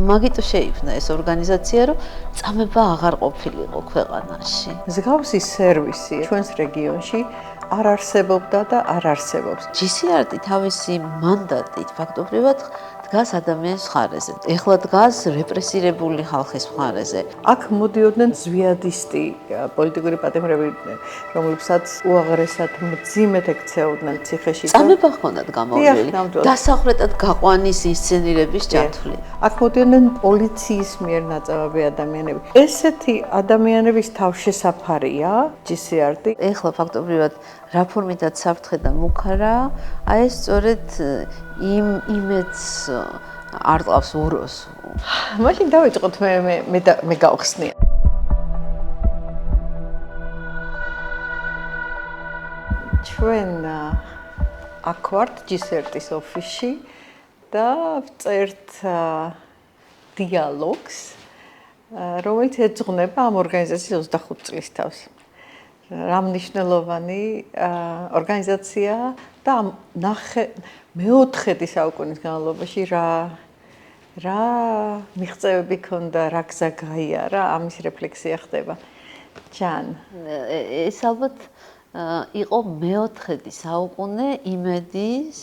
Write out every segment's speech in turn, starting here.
მაგიტო შეიქმნა ეს ორგანიზაცია, რომ წამება აღარ ყოფილიყო ქვეყანაში. მსგავსი სერვისი ჩვენს რეგიონში არ არსებობდა და არ არსებობს. GCRT თავისი მანდატით ფაქტობრივად დგას ადამიანის მხარეზე. ეხლა დგას რეპრესირებული ხალხის მხარეზე. აქ მოდიოდნენ ზვიადისტი პოლიტიკური პატიმრები, რომლებსაც უაღრესად მძიმედ ექცეოდნენ ციხეში. წამება ჰქონდათ გამოვლილი. დასახვრეტად გაყვანის ინსცენირების ჯართვლი. აქ მოდიოდნენ პოლიციის მიერ ნაწავები ადამიანები. ესეთი ადამიანების თავშესაფარია GCRT. ეხლა ფაქტობრივად რა ფორმითაც საფრთხე და მუქარა, აი ეს სწორედ იმ იმედს არ ყავს უროს. მაშინ დავიწყოთ მე გავხსნია. ჩვენ აქ ვართ GCRT-ის ოფისში და ვწერთ დიალოგს, რომელიც ეძღვნება ამ ორგანიზაციის 25 წლის თავს. რა მნიშვნელოვანი ორგანიზაცია და მეოთხედი საუკუნის განმავლობაში რა მიღწევები ქონდა, რა გზა გაიარა, ამის რეფლექსია ხდება. ჯან, ეს ალბათ იყო მეოთხედი საუკუნე იმედის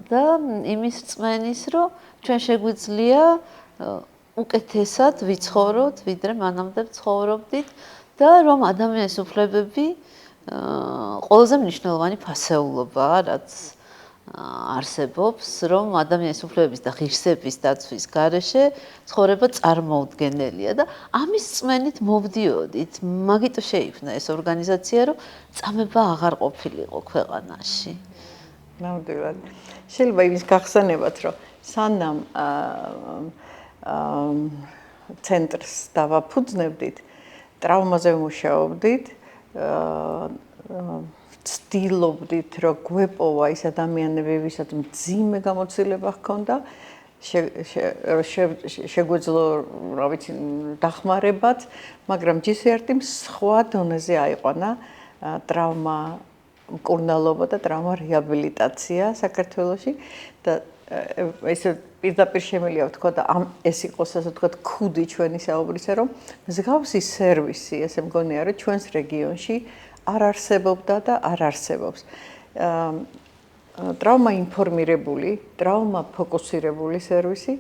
და იმის რწმენის, რომ ჩვენ შეგვიძლია უკეთესად ვიცხოვროთ, ვიდრე მანამდე ცხოვრობდით და რომ ადამიანის უფლებები ყველაზე მნიშვნელოვანი ფასეულობაა, რაც არსებობს, რომ ადამიანის უფლებების და ღირსების დაცვის გარეშე ცხოვრება წარმოუდგენელია და ამის რწმენით მოვდიოდით. მაგიტო შეიქმნა ეს ორგანიზაცია, რომ წამება აღარ ყოფილიყო ქვეყანაში. ნამდვილად. შეიძლება იმის გახსენებათ, რომ სანამ ცენტრს დავაფუძნებდით, ტრავმაზე ვმუშაობდით, ვცდილობდით, რომ გვეპოვა ის ადამიანები, ვისაც მძიმე გამოცდილება ჰქონდა, შეგვეძლო, რა ვიცი, დახმარებაც, მაგრამ GCRT-მ სხვა დონეზე აიყვანა ტრავმა მკურნალობა და ტრავმა რეაბილიტაცია საქართველოში და ესე პირდაპირ შემიძლია ვთქვა და ეს იყოს ასე ვთქვათ ქუდი ჩვენი საუბრისა, რომ მსგავსი სერვისი, ესე მგონია, რომ ჩვენს რეგიონში არ არსებობდა და არ არსებობს. ტრავმა ინფორმირებული, ტრავმა ფოკუსირებული სერვისი,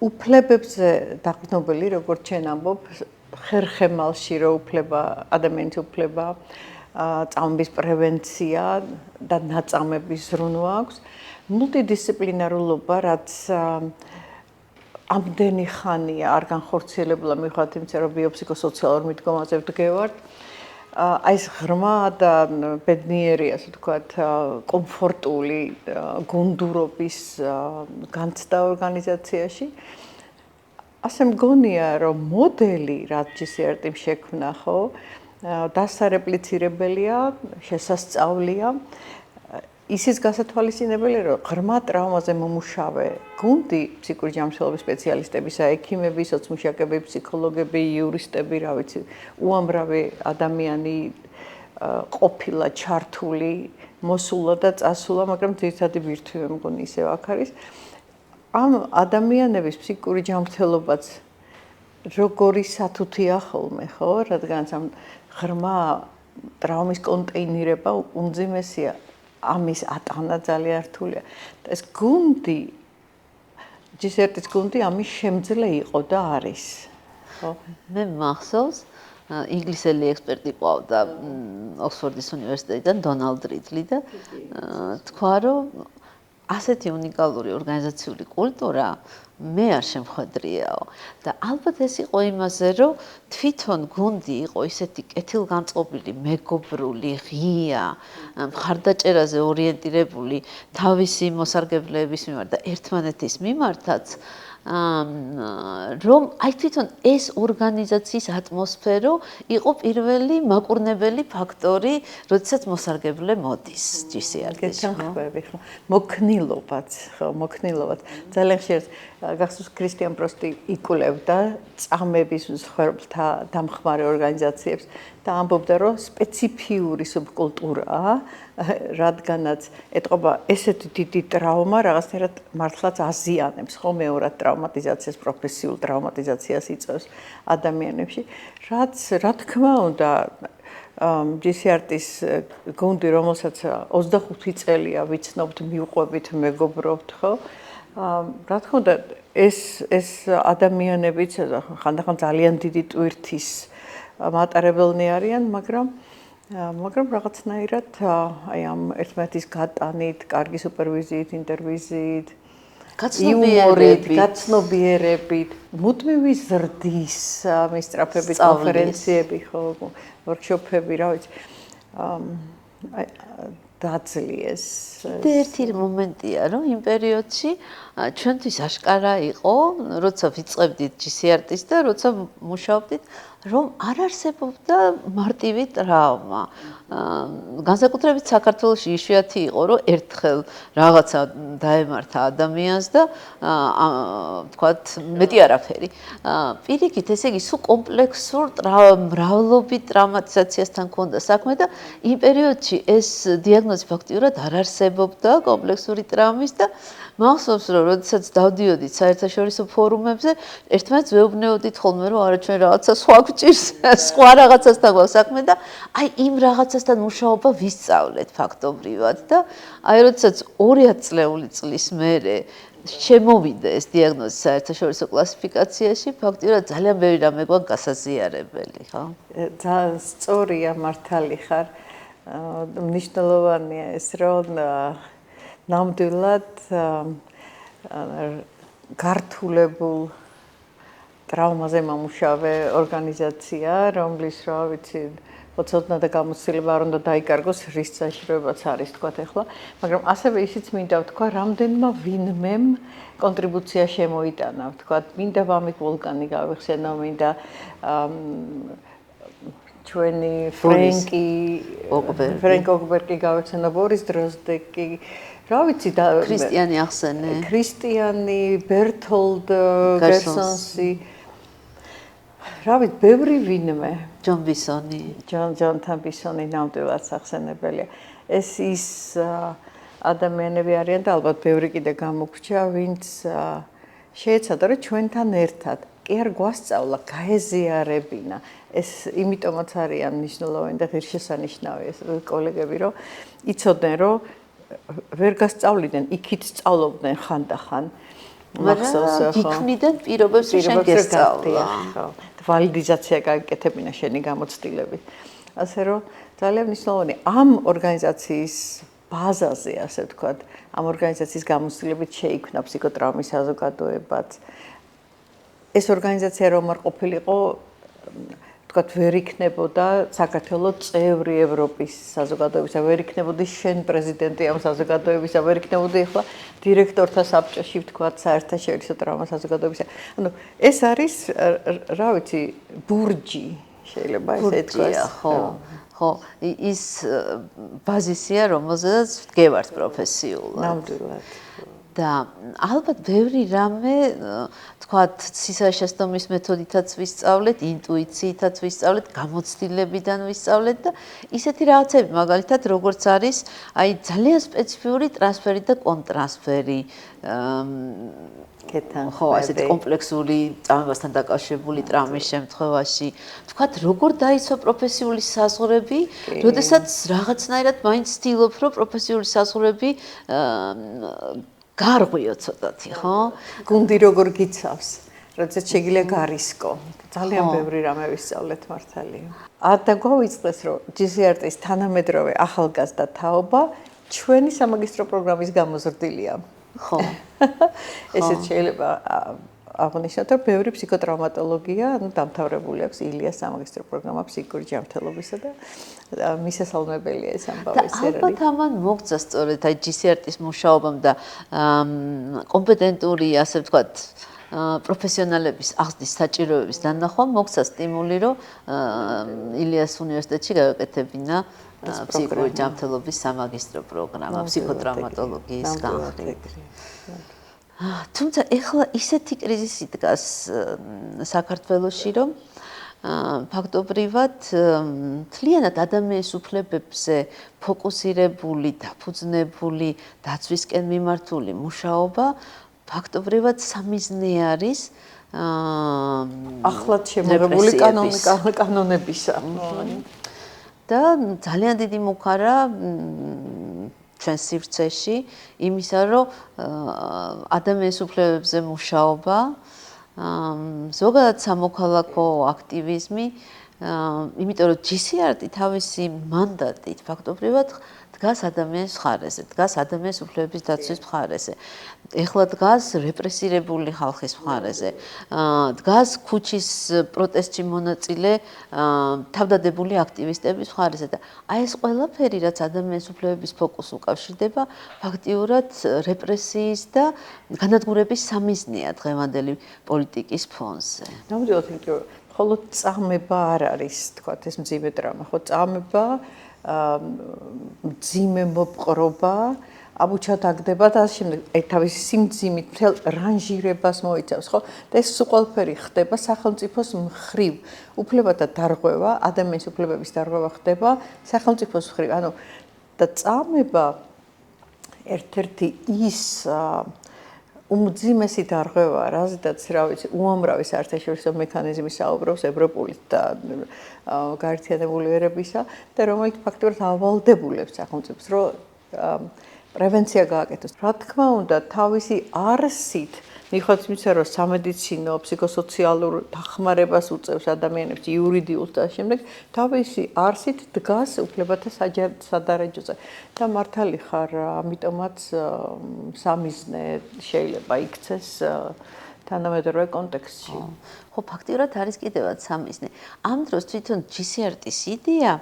უფლებებზე დაყრდნობილი, როგორც ჩვენ ამბობ, ხერხემალში რო უფლება, ადამიანის უფლება, წამების პრევენცია და ნაწამების ზრუნვა აქვს. მულტიდისციპლინარულობა, რაც ამდენი ხანია არ განხორციელებულა მიუხედავად იმისა, რომ ბიოფსიქოსოციალურ მიდგომაზე ვდგევართ. აი ეს ღრმა და ბედნიერი, ასე ვთქვათ, კომფორტული გუნდურობის განცდა ორგანიზაციაში. ასე მგონია, რომ მოდელი, რაც GCRT-მ შექმნა, ხო, დასარეპლიცირებელია, შესასწავლია. ისიც გასათვალისწინებელია, რომ ღრმა ტრავმაზე მომუშავე გუნდი, ფსიქიკური ჯანმრთელობის სპეციალისტები, ექიმები, სოციმუშაკები, ფსიქოლოგები, იურისტები, რა ვიცი, უამრავი ადამიანი ყოფილა ჩართული, მოსულა და წასულა, მაგრამ ძირითადი ბირთვი მგონი ისევ აქ არის. ამ ადამიანების ფსიქიკური ჯანმრთელობაც როგორი სათუთია ხოლმე, ხო, რადგან ამ ღრმა ტრავმის კონტეინირება უმძიმესია. ამის ატანა ძალიან რთულია. ეს გუნდი, GCRT-ის გუნდი ამის შემძლე იყო და არის. ხო? მე მახსოვს, ინგლისელი ექსპერტი ყავდა ოქსფორდის უნივერსიტეტიდან, დონალდ რიდლი და თქვა, რომ ასეთი უნიკალური ორგანიზაციული კულტურა მე არ შემხედრიაო და ალბათ ეს იყო იმაზე, რომ თვითონ გუნდი იყო ისეთი კეთილგანწყობილი, მეგობრული, ღია, მხარდაჭერაზე ორიენტირებული თავისი მოსარგებლეების მიმართ და ერთმანეთის მიმართაც, რომ აი თვითონ ეს ორგანიზაციის ატმოსფერო იყო პირველი მაკურნებელი ფაქტორი, როდესაც მოსარგებლე მოდის GCRT-ში. ხო, მოქნილობაც, ხო, მოქნილობაც. ძალიან ხშირად გახსოვს ქრისტიან პროსტი იკვლევდა წამების მსხვერპლთა დამხმარე ორგანიზაციებს და ამბობდა, რომ სპეციფიური სუბკულტურაა, რადგანაც ეთყობა ესეთი დიდი ტრავმა რაღაცნაირად მართლაც აზიანებს, ხო, მეორად ტრავმატიზაციას, პროფესიულ ტრავმატიზაციას იწვევს ადამიანებში, რაც რა თქმა უნდა GCRT-ის გუნდი, რომელსაც 25 წელია ვიცნობთ, მივყვებით, მეგობრობთ, ხო? რა თქმა უნდა, ეს ადამიანებიც ხანდახან ძალიან დიდი ტვირთის მატარებელნი არიან, მაგრამ რაღაცნაირად აი ამ ერთმანეთის გატანით, კარგი სუპერვიზიით, ინტერვიზიით, გაცნობიერებით, მუდმივი ზრდის მისწრაფებით, კონფერენციები, ხო, ვორქშოპები, რა ვიცი. დაძლიეს. ერთი მომენტია, რომ იმ პერიოდში ჩვენთვის აშკარა იყო, როცა ვიწყებდით GCRT-ს და როცა მუშაობდით, რომ არ არსებობდა მარტივი ტრავმა. განსაკუთრებით საქართველოში იშვიათი იყო, რომ ერთხელ რაღაცა დაემართა ადამიანს და ვთქვათ, მეტი არაფერი. პირიქით, ესე იგი, სულ კომპლექსურ მრავლობით ტრავმატიზაციასთან ჰქონდა საქმე და იმ პერიოდში ეს დიაგნოზი ფაქტიურად არ არსებობდა კომპლექსური ტრავმის და მახსოვს, რომ როდესაც დავდიოდით საერთაშორისო ფორუმებზე, ერთმანეთს ვეუბნეოდით ხოლმე, რომ არა ჩვენ რაღაცა სხვა გვჭირს, სხვა რაღაცასთან გვაქვს საქმე და აი იმ რაღაცასთან მუშაობა ვისწავლეთ ფაქტობრივად და აი როდესაც 200 წლის მერე შემოვიდა ეს დიაგნოზი საერთაშორისო კლასიფიკაციაში, ფაქტიურად ძალიან ბევრი რამე გვაქვს გასაზიარებელი, ხო? ძალიან სწორია, მართალი ხარ. მნიშვნელოვანია ეს, რომ ნამდვილად გართულებულ ტრავმაზე მომუშავე ორგანიზაცია, რომლის რა ვიცი, ოცოდნა და გამოცდილება არ უნდა დაიკარგოს, რის საშიშროებაც არის თქვათ ახლა, მაგრამ ასევე ისიც მინდა ვთქვა, რამდენმა ვინმემ კონტრიბუცია შემოიტანა, ვთქვათ, მინდა ვამიკ ვულკანი გავიხსენო, მინდა ჩვენი ფრენკ ოკბერგი გავიხსენო, ბორის დროზდეკი, რა ვიცი და ქრისტიანი ახსენე. ქრისტიანი, ბერთოლდ გერსონსი. რა ვიცი, ბევრი ვინმე. ჯონ ბისონი. ჯონთან ბისონი ნამდვილად სახსენებელია. ეს ის ადამიანები არიან და ალბათ ბევრი კიდე გამოგვჭა, ვინც შეეცადა, რომ ჩვენთან ერთად კი არ გვასწავლა, გაეზიარებინა. ეს იმიტომაც არიან მნიშვნელოვანი და ღირსშესანიშნავი ეს კოლეგები, რომ იცოდნენ, რომ ვერ გასწავლიდნენ, იქით სწავლობდნენ ხანდახან. მაგრამ იქნიდან პირობებს შენ გესწავლა. ვალიდიზაცია გააკეთებინა შენი გამოცდილებით. ასე რომ ძალიან მნიშვნელოვანი ამ ორგანიზაციის ბაზაზე, ასე ვთქვათ, ამ ორგანიზაციის გამოცდილებით შეიქმნა ფსიქოტრაუმის საზოგადოებაც. ეს ორგანიზაცია რომ არ ყოფილიყო, ვთქვათ, ვერ იქნებოდა საქართველოს წევრი ევროპის საზოგადოებისა, ვერ იქნებოდი შენ პრეზიდენტი ამ საზოგადოებისა, ვერ იქნებოდი ახლა დირექტორთა საბჭოში, ვთქვათ, საერთაშორისო ტრავმა საზოგადოებისა. ანუ ეს არის, რა ვიცი, ბურჯი, შეიძლება ესე ითქვას. ხო, ის ბაზისია, რომელზეც ვდგევართ პროფესიულად. ნამდვილად. და ალბათ ბევრი რამე, თქვათ, სისაშესტომის მეთოდითაც ვისწავლეთ, ინტუიციითაც ვისწავლეთ, გამოცდილებიდან ვისწავლეთ და ისეთი რაღაცები, მაგალითად, როგორც არის, აი ძალიან სპეციფიური ტრანსფერი და კონტრანსფერი. ხო, ესეთი კომპლექსური ტრავმასთან დაკავშირებული ტრავმის შემთხვევაში, თქვათ, როგორ დაიცვა პროფესიული საზღვრები, როდესაც რაღაცნაირად მაინც ცდილობ, რომ პროფესიული საზღვრები გარღვიო ცოტათი, ხო? გუნდი როგორ გიცავს, როდესაც შეგიძლია გარისკო. ძალიან ბევრი რამე ვისწავლეთ მართალია. და გვაუწყდეს, რომ GCRT-ის თანამედროვე ახალგაზრდა თაობა ჩვენი სამაგისტრო პროგრამის გამოზრდილია. ხო. ესეც შეიძლება აღნიშნოთ, რომ ბევრი ფსიქოტრაუმატოლოგია, ანუ დამთავრებული აქვს ილიას სამაგისტრო პროგრამა ფსიქიკური ჯანმრთელობისა და მისასალმებელია ეს ამბავი ეს არის. ალბათ ამან მოგწა სწორედ აი GCRT-ის მუშაობამ და კომპეტენტური, ასე ვთქვათ, პროფესიონალების აღზრდის საჭიროების დანახვამ მოგწა სტიმული, რომ ილიას უნივერსიტეტში გავაკეთებინა ფსიქიკური ჯანმრთელობის სამაგისტრო პროგრამა, ფსიქოტრაუმატოლოგიის განხრით. თუმცა ეხლა ისეთი კრიზისი დგას საქართველოში, რომ ფაქტობრივად მთლიანად ადამიანის უფლებებზე ფოკუსირებული, დაფუძნებული, დაცვისკენ მიმართული მუშაობა ფაქტობრივად სამიზნე არის ახლად შემოღებული კანონებისა. და ძალიან დიდი მუქარა ჩვენ სივრცეში იმისა, რომ ადამიანის უფლებებზე მუშაობა, ზოგადად სამოქალაქო აქტივიზმი, იმიტომ რომ GCRT თავისი მანდატით ფაქტობრივად დგას ადამიანის მხარეზე, დგას ადამიანის უფლებების დაცვის მხარეზე. ეხლა დგას რეპრესირებული ხალხის მხარეზე, დგას ქუჩის პროტესტში მონაწილე თავდადებული აქტივისტების მხარეზე და აი ეს ყველაფერი, რაც ადამიანის უფლებების ფოკუსს უკავშირდება, ფაქტიურად რეპრესიის და განადგურების სამიზნეა დღევანდელი პოლიტიკის ფონზე. ნამდვილად, იმიტომ რომ მხოლოდ წამება არ არის, თქვათ ეს მძიმე драма, ხო, წამება, მძიმე მოპყრობა, აბუჩათაგდება და ასე შემდეგ, თავისი სიმძიმით მთელ რანჟირებას მოიცავს, ხო? და ეს ყველაფერი ხდება სახელმწიფოს მხრივ. უფლებათა დარღვევა, ადამიანის უფლებების დარღვევა ხდება სახელმწიფოს მხრივ. ანუ და წამება ერთ-ერთი ის უმძიმესი დარღვევა, რაზედაც, რა ვიცი, უამრავი საერთაშორისო მექანიზმი საუბრობს ევროპული და გაერთიანებული ერებისა და რომელიც ფაქტობრივად ავალდებულებს სახელმწიფოს, რომ პრევენცია გააკეთოს. რა თქმა უნდა, თავისი არსით, მიუხედავად იმისა, რომ სამედიცინო, ფსიქოსოციალურ დახმარებას უწევს ადამიანებს, იურიდიულ და შემდეგ, თავისი არსით დგას უფლებათა სადარაჯოზე. და მართალი ხარ, ამიტომაც სამიზნე შეიძლება იქცეს თანამედროვე კონტექსტში. ხო, ფაქტიურად არის კიდევაც სამიზნე. ამ დროს თვითონ GCRT-ის იდეა,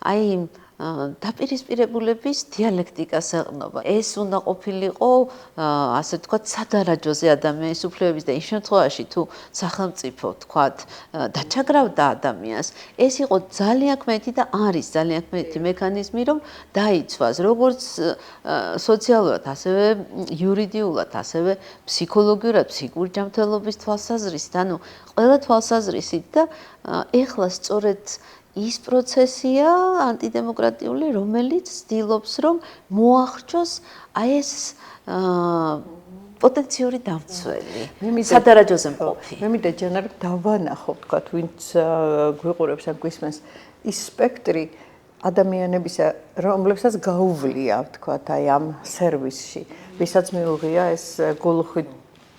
აი დაპირისპირებულების დიალექტიკას ეყრდნობა. ეს უნდა ყოფილიყო, ასე ვთქვათ, სადარაჯოზე ადამიანის უფლებების და იმ შემთხვევაში თუ სახელმწიფო, ვთქვათ, დაჩაგრავდა ადამიანს, ეს იყო ძალიან კმეთი და არის ძალიან კმეთი მექანიზმი, რომ დაიცვას როგორც სოციალურად, ასევე იურიდიულად, ასევე ფსიქოლოგიურად, ფსიქიკური ჯანმრთელობის თვალსაზრისით, ანუ ყველა თვალსაზრისით და ეხლა სწორედ ის პროცესია ანტიდემოკრატიული, რომელიც ცდილობს, რომ მოახრჩოს აი ეს პოტენციური დამცველი, სადარაჯოზე მყოფი. მე მინდა ჯანარ დავანახო, თქვათ, ვინც გვიყურებს ან გვისმენს, ის სპექტრი ადამიანებისა, რომლებსაც გაუვლია, თქვათ, აი ამ სერვისში, ვისაც მიუღია ეს გულუხვი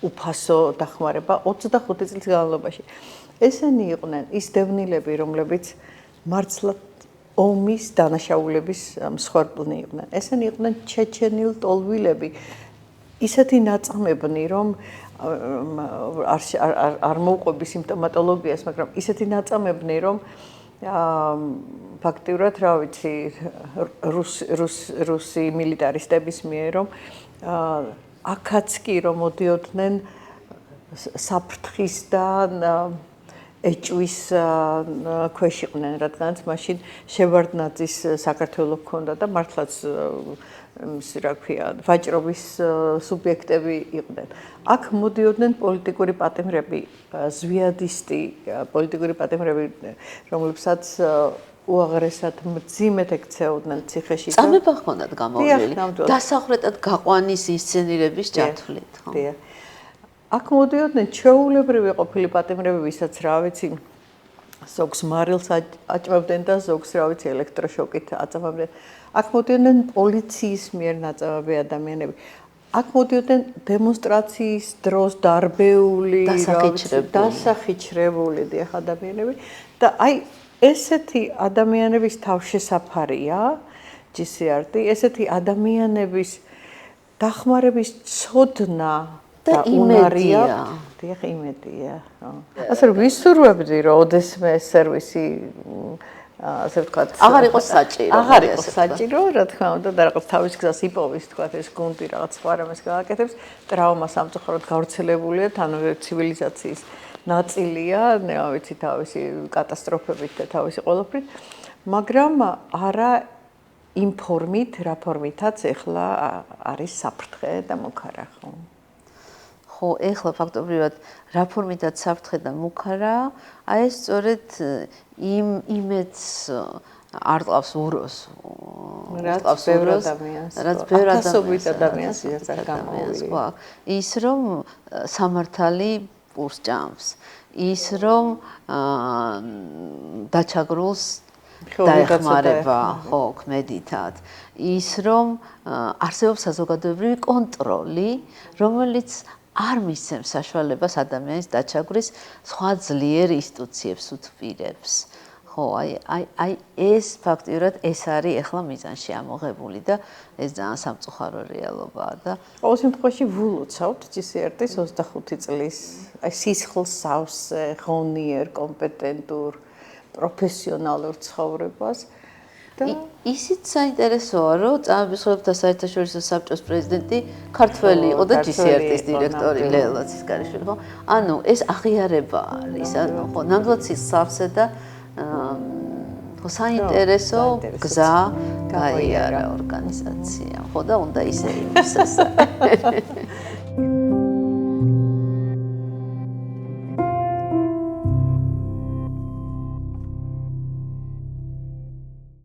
უფასო დახმარება 25 წლის განმავლობაში. ესენი იყვნენ ის დევნილები, რომლებიც მართლაც ომის დანაშაულების მსხვერპლნი იყვნენ. ესენი იყვნენ ჩეჩენილ ტოლვილები, ისეთი ნაწამებნი, რომ არ მოუყვები სიმპტომატოლოგიას, მაგრამ ისეთი ნაწამებნი, რომ ფაქტიურად, რა ვიცი, რუსი მილიტარისტების მიერ, რომ აქაც კი რომ მოდიოდნენ საფრთხის და ეჭვის ქვეშ იყვნენ, რადგანაც მაშინ შევარდნაძის საქართველო ჰქონდა და მართლაც რა ქვია, ვაჭრობის სუბიექტები იყვნენ. აქ მოდიოდნენ პოლიტიკური პატიმრები, ზვიადისტი პოლიტიკური პატიმრები, რომლებსაც უაღრესად მძიმედ ექცეოდნენ ციხეში. წამება ჰქონდათ გამოვლილი. დასახვრეტად გაყვანის ინსცენირების ჯათვლით, ხო? დიახ. აქ მოდიოდნენ ჩვეულებრივი ყოფილი პატიმრები, ვისაც რა ვიცი, ზოგს მარილს აჭმევდნენ და ზოგს რა ვიცი, ელექტროშოკით აწამებდნენ. აქ მოდიოდნენ პოლიციის მიერ ნაწამები ადამიანები. აქ მოდიოდნენ დემონსტრაციის დროს დარბეული, დასახიჩრებული დიახ ადამიანები და აი ესეთი ადამიანების თავშესაფარია GCRT, ესეთი ადამიანების დახმარების ცოდნა და უნარია. დიახ, იმედია. ასე რომ ვისურვებდი, რომ ოდესმე სერვისი ასე ვთქვათ, აღარ იყოს საჭირო. აღარ იყოს საჭირო, რა თქმა უნდა, და რაღაც თავის გზას იპოვის, თქვათ, ეს გუნდი რაღაც სხვა რამეს გააკეთებს, ტრავმა სამწუხაროდ გავრცელებულია, თანავე ცივილიზაციის ნაწილია, რა ვიცი, თავისი კატასტროფებით და თავისი ყველაფრით, მაგრამ არა იმ ფორმით, რა ფორმითაც ეხლა არის საფრთხე და მოქარა, ხო? ხო, ეხლა ფაქტობრივად რა ფორმითაც საფრთხე და მუქარაა, აი ეს სწორედ იმედს არ ყავს უროს. რაც ბევრ ათასობით ადამიანს ვისაც გამოვიდა. ის რომ სამართალი პურს ჭამს, ის რომ დაჩაგრულს დაეხმარება, ხო, ქმედითად. ის რომ არსებობს საზოგადოებრივი კონტროლი, რომელიც არ მისცემს საშუალებას ადამიანის დაჩაგვრის სხვა ძლიერ ინსტიტუციებს უთბირებს. ხო, აი ეს ფაქტიურად ეს არის ახლა მიზანში ამოღებული და ეს ძალიან სამწუხარო რეალობაა და ყოველ შემთხვევაში ვულოცავთ GCRT-ის 25 წლის აი სისხლს სავსე, ღონიერ, კომპეტენტურ, პროფესიონალურ ცხოვრებას და ისიც საინტერესოა, რომ წამების ხელთა საერთაშორისო საბჭოს პრეზიდენტი ქართველი იყო და GCRT-ის დირექტორი ლელა ცისკარიშვილი, ხო? ანუ ეს აღიარება არის, ანუ ხო, ნამდვილად სავსე და ხო საინტერესო გზა გაიარა ორგანიზაციამ, ხო და უნდა ისე იმისას.